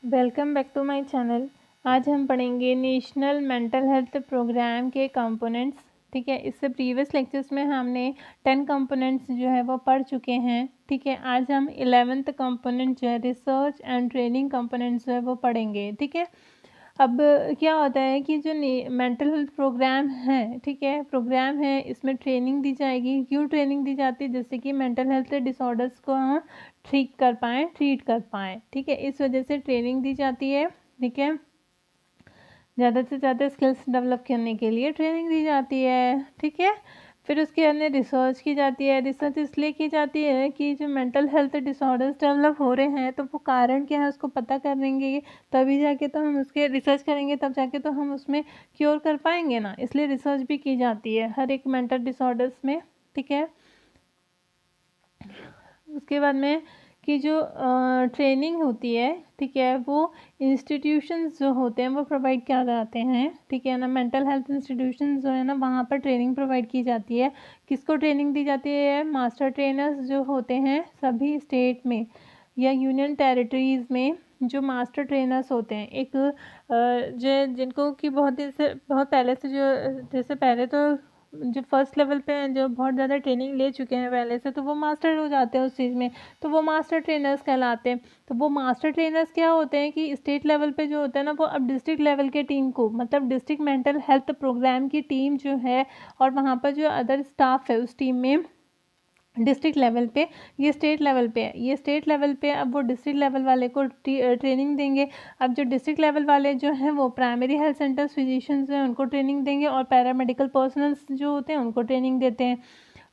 Welcome back to my channel. आज हम पढ़ेंगे नेशनल मेंटल हेल्थ प्रोग्राम के कंपोनेंट्स। ठीक है, इससे प्रीवियस लेक्चर्स में हमने 10 कंपोनेंट्स जो है वो पढ़ चुके हैं। ठीक है, आज हम 11th कंपोनेंट जो है रिसर्च एंड ट्रेनिंग कंपोनेंट्स जो है वो पढ़ेंगे। ठीक है, अब क्या होता है कि जो मेंटल हेल्थ प्रोग्राम है, ठीक है, प्रोग्राम है, इसमें ट्रेनिंग दी जाएगी। क्यों ट्रेनिंग दी जाती है? जैसे कि मेंटल हेल्थ डिसऑर्डर्स को हम ट्रीट कर पाएँ। ठीक है, इस वजह से ट्रेनिंग दी जाती है। ठीक है, ज़्यादा से ज़्यादा स्किल्स डेवलप करने के लिए ट्रेनिंग दी जाती है। ठीक है, फिर उसके अंदर रिसर्च की जाती है। रिसर्च इसलिए की जाती है कि जो मेंटल हेल्थ डिसऑर्डर्स डेवलप हो रहे हैं तो वो कारण क्या है उसको पता करेंगे, तभी जाके तो हम उसके रिसर्च करेंगे, तब जाके तो हम उसमें क्योर कर पाएंगे ना। इसलिए रिसर्च भी की जाती है हर एक मेंटल डिसऑर्डर्स में। ठीक है, उसके बाद में कि जो ट्रेनिंग होती है, ठीक है, वो इंस्टीट्यूशंस जो होते हैं वो प्रोवाइड किया जाते हैं। ठीक है ना, मेंटल हेल्थ इंस्टीट्यूशंस जो है ना वहाँ पर ट्रेनिंग प्रोवाइड की जाती है। किसको ट्रेनिंग दी जाती है? मास्टर ट्रेनर्स जो होते हैं सभी स्टेट में या यूनियन टेरिटरीज़ में, जो मास्टर ट्रेनर्स होते हैं। एक जो जिनको कि बहुत दिन से बहुत पहले से जो जैसे पहले तो जो फर्स्ट लेवल पे हैं जो बहुत ज़्यादा ट्रेनिंग ले चुके हैं पहले से, तो वो मास्टर हो जाते हैं उस चीज़ में, तो वो मास्टर ट्रेनर्स कहलाते हैं। तो वो मास्टर ट्रेनर्स क्या होते हैं कि स्टेट लेवल पे जो होता है ना वो अब डिस्ट्रिक्ट लेवल के टीम को, मतलब डिस्ट्रिक्ट मेंटल हेल्थ प्रोग्राम की टीम जो है और वहाँ पर जो अदर स्टाफ है उस टीम में डिस्ट्रिक्ट लेवल पे, ये स्टेट लेवल पे है, ये स्टेट लेवल पे अब वो डिस्ट्रिक्ट लेवल वाले को ट्रेनिंग देंगे। अब जो डिस्ट्रिक्ट लेवल वाले जो हैं वो प्राइमरी हेल्थ सेंटर्स फिजिशियंस हैं उनको ट्रेनिंग देंगे, और पैरामेडिकल पर्सनल्स जो होते हैं उनको ट्रेनिंग देते हैं।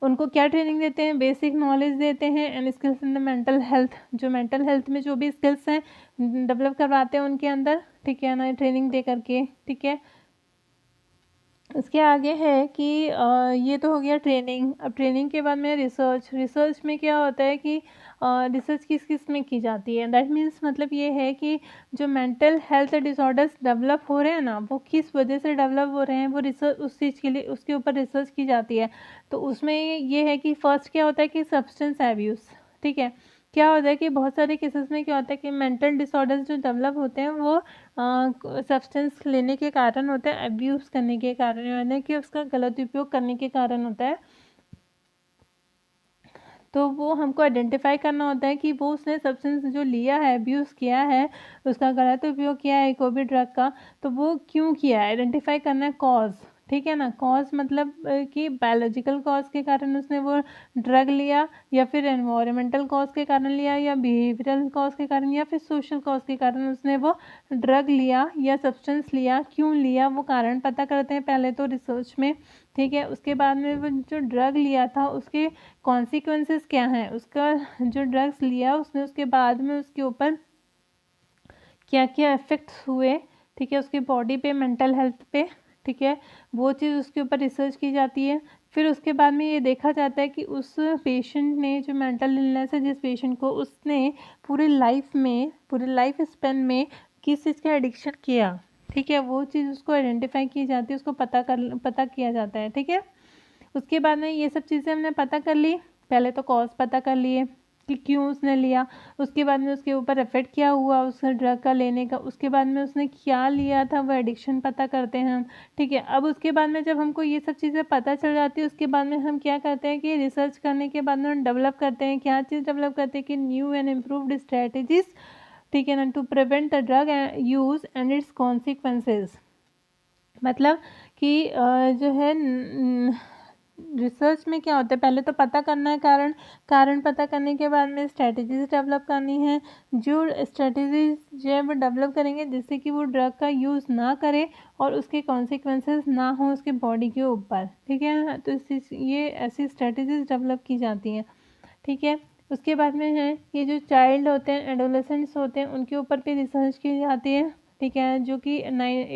उनको क्या ट्रेनिंग देते हैं? बेसिक नॉलेज देते हैं and skills in the mental health, जो मेंटल हेल्थ में जो भी स्किल्स हैं डेवलप करवाते हैं उनके अंदर। ठीक है ना, ट्रेनिंग दे करके। ठीक है, उसके आगे है कि ये तो हो गया ट्रेनिंग। अब ट्रेनिंग के बाद में रिसर्च। रिसर्च में क्या होता है कि रिसर्च किस किस में की जाती है? दैट मीन्स मतलब ये है कि जो मेंटल हेल्थ डिसऑर्डर्स डेवलप हो रहे हैं ना वो किस वजह से डेवलप हो रहे हैं, वो रिसर्च उस चीज़ के लिए उसके ऊपर रिसर्च की जाती है। तो उसमें ये है कि फर्स्ट क्या होता है कि सब्सटेंस एब्यूज़। ठीक है, क्या होता है कि बहुत सारे केसेस में क्या होता है कि मेंटल डिसऑर्डर्स जो डेवलप होते हैं वो सब्सटेंस लेने के कारण होता है, अब्यूज़ करने के कारण, यानी कि उसका गलत उपयोग करने के कारण होता है। तो वो हमको आइडेंटिफाई करना होता है कि वो उसने सब्सटेंस जो लिया है, अब्यूज़ किया है, उसका गलत उपयोग किया है कोई भी ड्रग का, तो वो क्यों किया है, आइडेंटिफाई करना है कॉज। ठीक है ना, कॉज मतलब कि बायोलॉजिकल कॉज के कारण उसने वो ड्रग लिया, या फिर एनवायरमेंटल कॉज के कारण लिया, या बिहेवियरल कॉज के कारण, या फिर सोशल कॉज के कारण उसने वो ड्रग लिया या सब्सटेंस लिया। क्यों लिया वो कारण पता करते हैं पहले तो रिसर्च में। ठीक है, उसके बाद में वो जो ड्रग लिया था उसके कॉन्सिक्वेंसेस क्या हैं, उसका जो ड्रग्स लिया उसने उसके बाद में उसके ऊपर क्या क्या इफ़ेक्ट्स हुए। ठीक है, उसकी बॉडी पे, मेंटल हेल्थ पे। ठीक है, वो चीज़ उसके ऊपर रिसर्च की जाती है। फिर उसके बाद में ये देखा जाता है कि उस पेशेंट ने जो मेंटल इलनेस है जिस पेशेंट को, उसने पूरी लाइफ में, पूरे लाइफ स्पेन में किस चीज़ का एडिक्शन किया। ठीक है, वो चीज़ उसको आइडेंटिफाई की जाती है, उसको पता किया जाता है। ठीक है, उसके बाद में ये सब चीज़ें हमने पता कर ली। पहले तो कॉज पता कर लिए कि क्यों उसने लिया, उसके बाद में उसके ऊपर इफेक्ट क्या हुआ उस ड्रग का लेने का, उसके बाद में उसने क्या लिया था, वो एडिक्शन पता करते हैं हम। ठीक है, अब उसके बाद में जब हमको ये सब चीज़ें पता चल जाती है उसके बाद में हम क्या करते हैं कि रिसर्च करने के बाद में हम डेवलप करते हैं, क्या चीज़ डेवलप करते हैं कि न्यू एंड इम्प्रूव्ड स्ट्रेटजीज। ठीक है ना, to prevent the drug use and its consequences. मतलब कि जो है रिसर्च में क्या होता है, पहले तो पता करना है कारण, कारण पता करने के बाद में स्ट्रेटजीज डेवलप करनी है। जो स्ट्रेटजीज जो है वो डेवलप करेंगे जिससे कि वो ड्रग का यूज़ ना करे और उसके कॉन्सिक्वेंसेस ना हो उसके बॉडी के ऊपर। ठीक है, तो ये ऐसी स्ट्रेटजीज डेवलप की जाती हैं। ठीक है, उसके बाद में है ये जो चाइल्ड होते हैं, एडोलेसेंट्स होते हैं, उनके ऊपर भी रिसर्च की जाती है। ठीक है, जो कि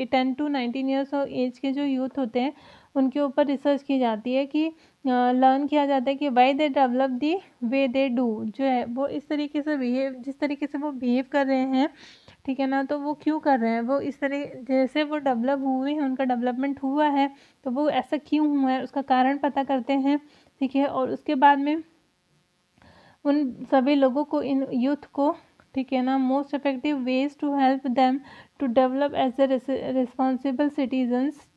10 to 19 ईयर्स और एज के जो यूथ होते हैं उनके ऊपर रिसर्च की जाती है कि लर्न किया जाता है कि why they develop the way they do, जो है वो इस तरीके से बिहेव, जिस तरीके से वो बिहेव कर रहे हैं। ठीक है ना, तो वो क्यों कर रहे हैं, वो इस तरह जैसे वो डेवलप हुए हैं, उनका डेवलपमेंट हुआ है तो वो ऐसा क्यों हुआ है उसका कारण पता करते हैं। ठीक है, और उसके बाद में उन सभी लोगों को, इन यूथ को, ठीक है ना, most effective ways to help them to develop as a responsible citizens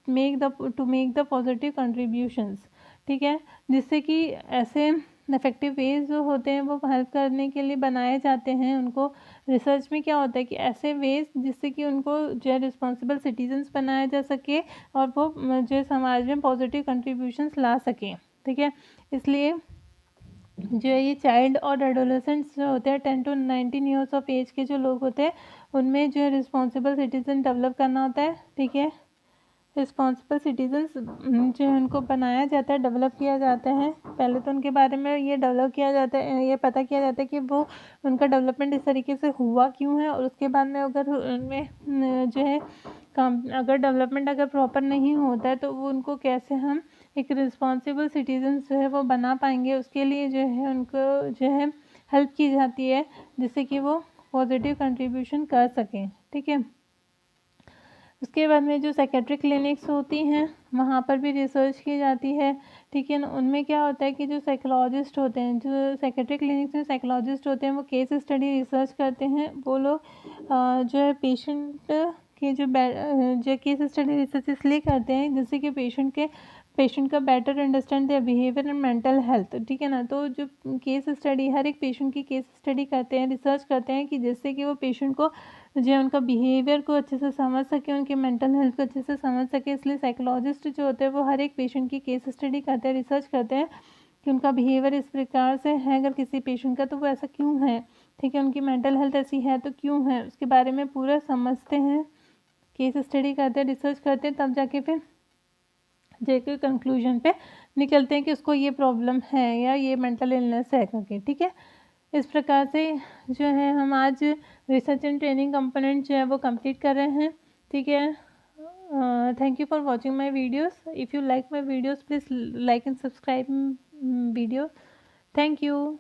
to make the positive contributions. ठीक है, जिससे कि ऐसे इफेक्टिव वेज जो होते हैं वो हेल्प करने के लिए बनाए जाते हैं। उनको रिसर्च में क्या होता है कि ऐसे वेज जिससे कि उनको जो है रिस्पॉन्सिबल सिटीजन्स बनाया जा सके और वो जो है समाज में पॉजिटिव कंट्रीब्यूशंस ला सकें। ठीक है, इसलिए जो है ये चाइल्ड और एडोलेसेंट्स जो होते हैं 10 to 19 ईयर्स ऑफ एज के जो लोग होते हैं उनमें जो है रिस्पॉन्सिबल सिटीजन डेवलप करना होता है। ठीक है, रिस्पॉन्सिबल सिटीजन्स जो है उनको बनाया जाता है, डेवलप किया जाता है। पहले तो उनके बारे में ये डेवलप किया जाता है, ये पता किया जाता है कि वो उनका डेवलपमेंट इस तरीके से हुआ क्यों है, और उसके बाद में अगर उनमें जो है काम अगर डेवलपमेंट अगर प्रॉपर नहीं होता है तो वो उनको कैसे हम एक रिस्पॉन्सिबल सिटीजन्स जो है वो बना पाएंगे, उसके लिए जो है उनको जो है हेल्प की जाती है जिससे कि वो पॉजिटिव कंट्रीब्यूशन कर सकें। ठीक है, उसके बाद में जो साइकेट्रिक क्लिनिक्स होती हैं वहाँ पर भी रिसर्च की जाती है। ठीक है ना, उनमें क्या होता है कि जो साइकोलॉजिस्ट होते हैं, जो साइकेट्रिक क्लिनिक्स में साइकोलॉजिस्ट होते हैं वो केस स्टडी रिसर्च करते हैं। वो लोग जो है पेशेंट के जो केस स्टडी रिसर्च इसलिए करते हैं जिससे कि पेशेंट का better understand their behaviour and mental health. ठीक है ना, तो जो केस स्टडी हर एक पेशेंट की केस स्टडी करते हैं, रिसर्च करते हैं कि जिससे कि वो पेशेंट को जो है उनका बिहेवियर को अच्छे से समझ सके, उनके मेंटल हेल्थ को अच्छे से समझ सके। इसलिए साइकोलॉजिस्ट जो होते हैं वो हर एक पेशेंट की केस स्टडी करते हैं, रिसर्च करते हैं कि उनका बिहेवियर इस प्रकार से है अगर किसी पेशेंट का तो वो ऐसा क्यों है। ठीक है, उनकी मेंटल हेल्थ ऐसी है तो क्यों है, उसके बारे में पूरा समझते हैं, केस स्टडी करते हैं, रिसर्च करते हैं, तब जाके फिर जाके कंक्लूजन पे निकलते हैं कि उसको ये प्रॉब्लम है या ये मेंटल इलनेस है करके। ठीक है, इस प्रकार से जो है हम आज रिसर्च एंड ट्रेनिंग कंपोनेंट जो है वो कंप्लीट कर रहे हैं। ठीक है, thank you for watching my videos. If you like my videos please like and subscribe video. Thank you.